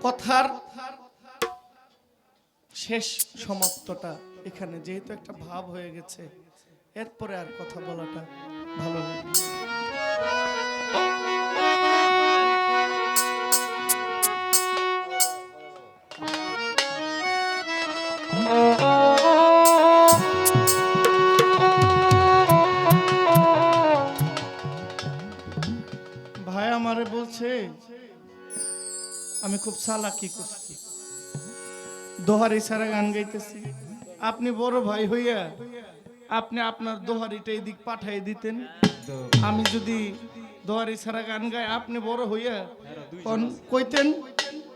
কথার শেষ সমাপ্তটা এখানে, যেহেতু একটা ভাব হয়ে গেছে, এরপরে আর কথা বলাটা ভালো লাগে। ভাই আমারে বলছে আমি খুব চালাকি করছি, দোহারি ছাড়া গান গাইতেছি। আপনি বড় ভাই হইয়া আপনি আপনার দোহারিটা এদিক পাঠাই দিতেন, আমি যদি দোহারি ছাড়া গান গাই আপনি বড় হইয়া কইতেন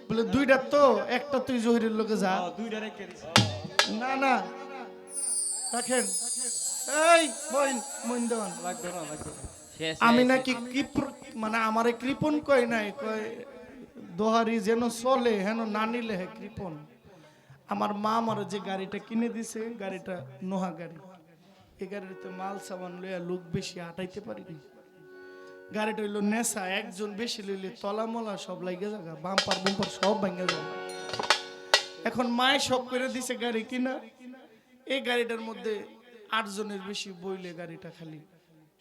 বলে দুইটা তো, একটা তুই জহিরের লোকে যা। না না রাখেন, এই মইন দেওয়ান লাগবে না, লাগবে না। আমি নাকি মানে আমারে কৃপন কই নাই, কয় দোহারি যেন চলে হেন না নিলে হে কৃপন। আমার মা আমার যে গাড়িটা কিনে দিছে, গাড়িটা নোহা গাড়ি, এই গাড়িতে মাল সামান লইয়া লোক বেশি আটাইতে পারিনি। গাড়িটা হইলো নেশা, একজন বেশি লইলে তলামলা সব লাগে জায়গা, বাম্পার বুম্পার সব ভাঙে যাবে। এখন মায় সব করে দিছে গাড়ি কিনা, এই গাড়িটার মধ্যে 8 জনের বেশি বইলে গাড়িটা খালি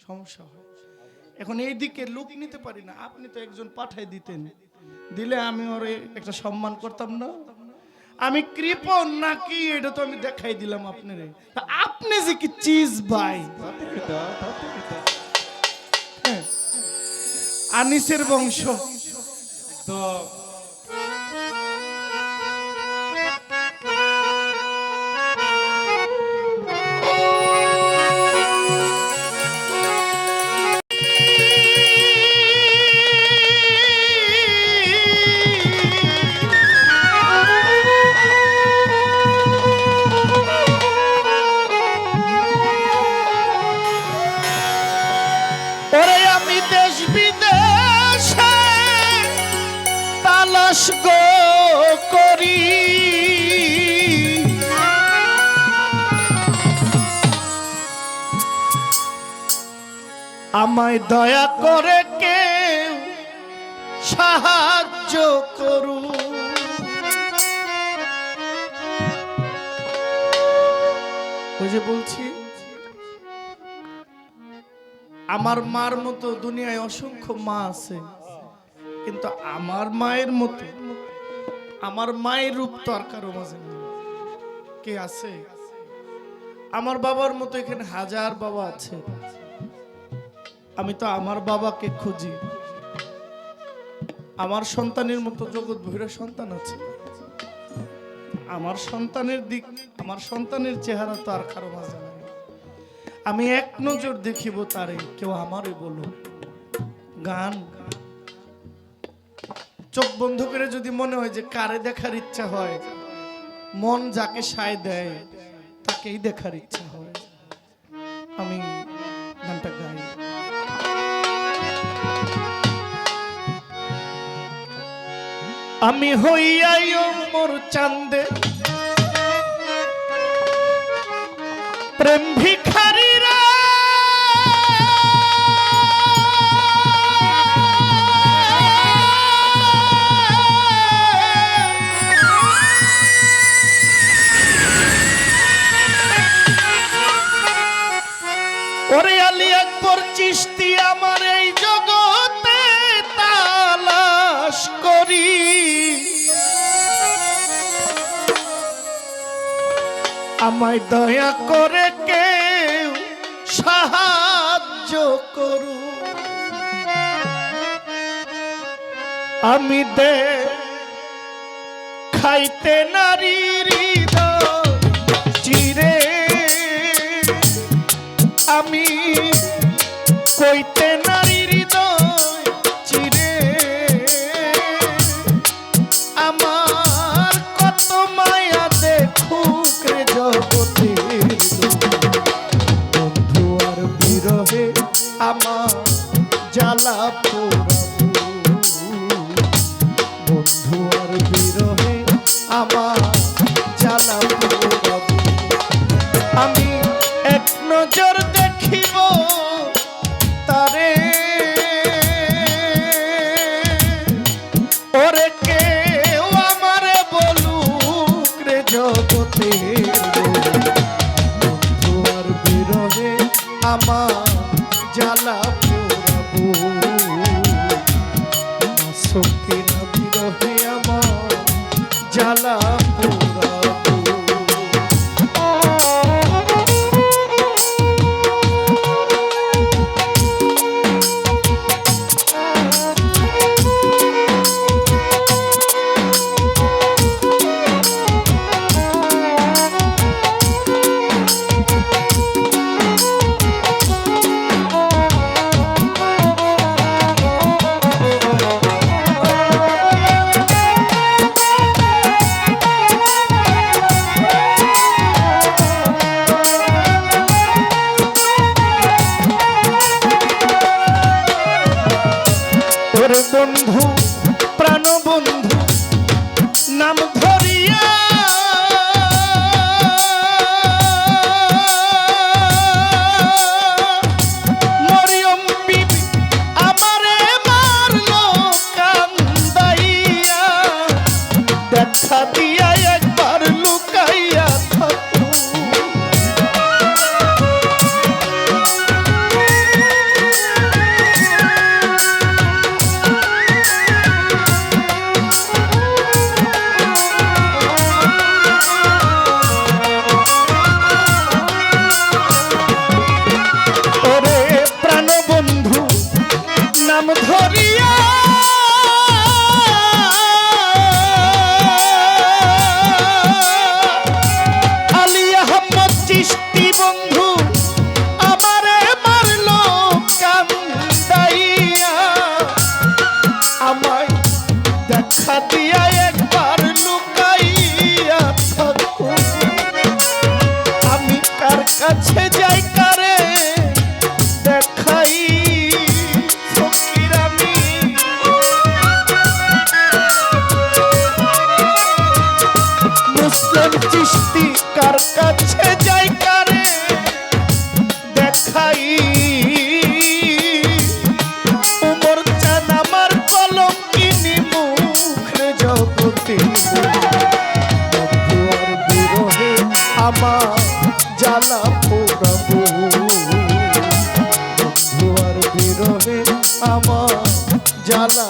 সমস্যা হয়। এখন এই দিকে লোক নিতে পারি না, আপনি তো একজন পাঠাই দিতেন, দিলে আমি ওরে একটা সম্মান করতাম না। আমি কৃপন নাকি এটা তো আমি দেখাই দিলাম আপনারে, আপনি যে কি চিজ ভাই। আনিসের বংশ তো করি, আমায় দয়া করে কেউ সাহায্য করু। ওই যে বলছি আমার মার মতো দুনিয়ায় অসংখ্য মা আছে, কিন্তু আমার মায়ের মতো, আমার মায়ের রূপ তো আর কারো মাঝে নেই। কে আছে? আমার বাবার মতো এখানে হাজার বাবা আছে, আমি তো আমার বাবাকে খুঁজি। আমার সন্তানের মতো জগৎ ভৈরা সন্তান আছে, আমার সন্তানের দিক, আমার সন্তানের চেহারা তো আর কারো মাঝে নেই। আমি এক নজর দেখিব তারে, কেউ আমারে বলো। গান চোখ বন্ধ করে যদি মনে হয় যে কারে দেখার ইচ্ছা হয়, মন যাকে সায় দেয় তাকেই দেখার ইচ্ছা হয়। আমি গানটা গাই। আমি হইয়াই মোর চান্দে প্রেম ভিখারি রা, ওরে আলী আকবর চিশতি আমার এই জগতে তালাশ করি, আমায় দয়া করে কেউ সাহায্য করু। আমি দে খাইতে নারীর চিরে, আমি কইতে নারীর চিরে, আমার কত মায়া দেখুক রে জগতের বন্ধু, আর বিরহে আমার জ্বালা পোড়াবো, বন্ধু আর বিরহে আমার জ্বালা পোড়াবো। বন্ধু প্রাণ বন্ধু নাম ধরিয়া মরিয়ম বিবি আমারে মারলো কান্দাইয়া, দেখা দিয়া একবার লুকাইয়া থাকো। নাম ধরিয়া আলী আহমদ চিশতি বন্ধু আমারে মারলো কান্দাইয়া, আমায় দেখা দিয়া একবার লুকাইয়া থাকো। আমি কার কাছে যাই কারে দেখাই চিশতি কার কাছে যাই কারে দেখাই, উমর চান আমার কলঙ্কিনী মুখে জগতে বন্ধু আর বিরহে আমার জ্বালা পোড়াবো, বন্ধু আর বিরহে আমার জ্বালা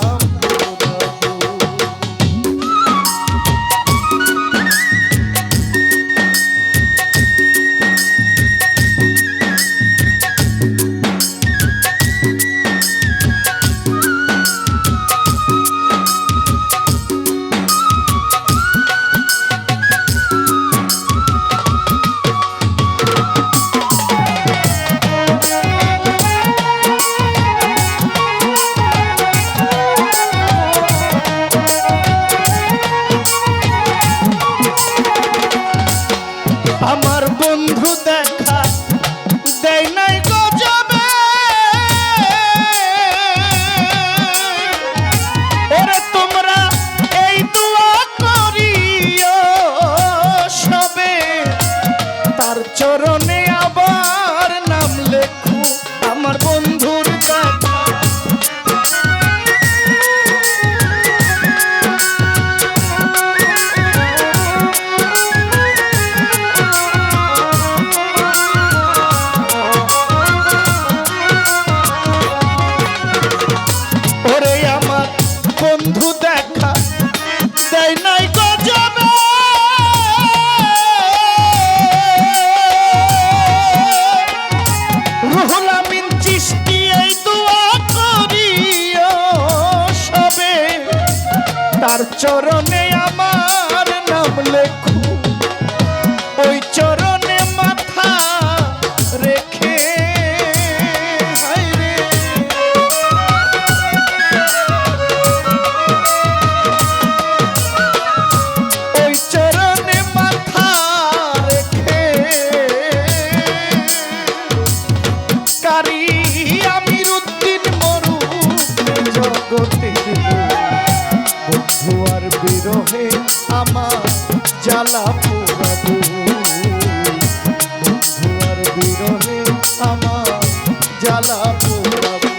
আমার বন্ধু দেখা দেয় নাই গজবে, ওরে তোমরা এই দোয়া করিও সবে, তার চরণে আবার নাম লেখো। আমার বন্ধুর দেখা বন্ধু দেখা দেয় নাই গজবে, রুহুল আমিন চিশতি এই দোয়া করিও সবে, তার চরণে আমার নাম লেখো। ওই চরণে মাথা রেখে বন্ধু আর বিরহে আমার জ্বালা পোড়াবো, বন্ধু আর বিরহে আমার জ্বালা পোড়াবো।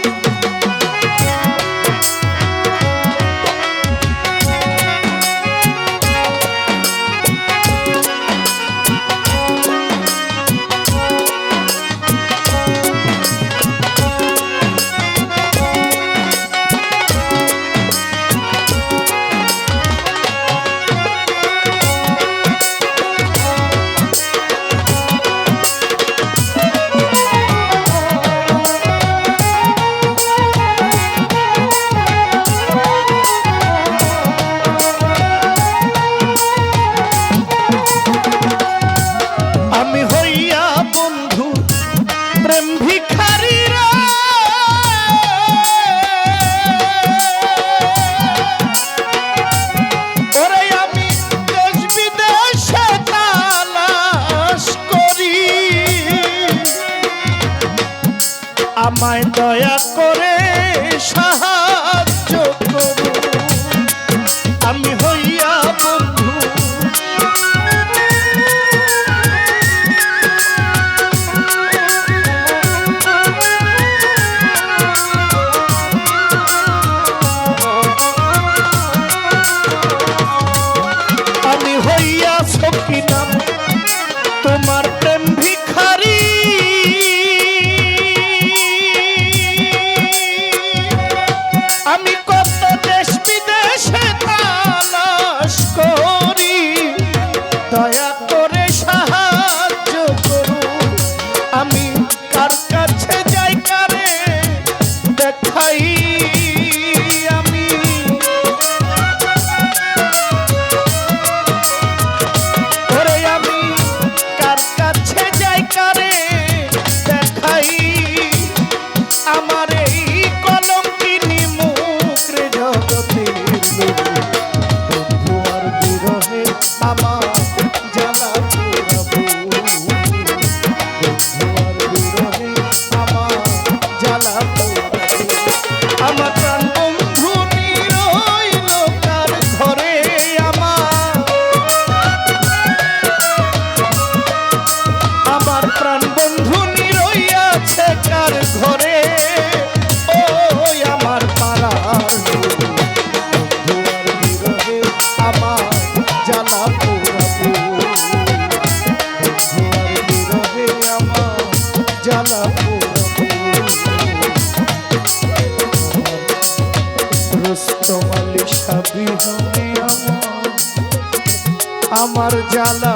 বন্ধু আর বিরহে আমার জ্বালা পোড়াবো, বন্ধু আর বিরহে আমার জ্বালা পোড়াবো। আমার প্রাণ বন্ধু নিরইল কার ঘরে, আমার প্রাণ বন্ধু নিরইয়াছে কার ঘরে, ও আমার পাড়ার বন্ধু আর বিরহে আমার জ্বালা পোড়াবো, বন্ধু আর বিরহে আমার জ্বালা পোড়াবো। রুস্তম আলী সাবিহনে আমার জ্বালা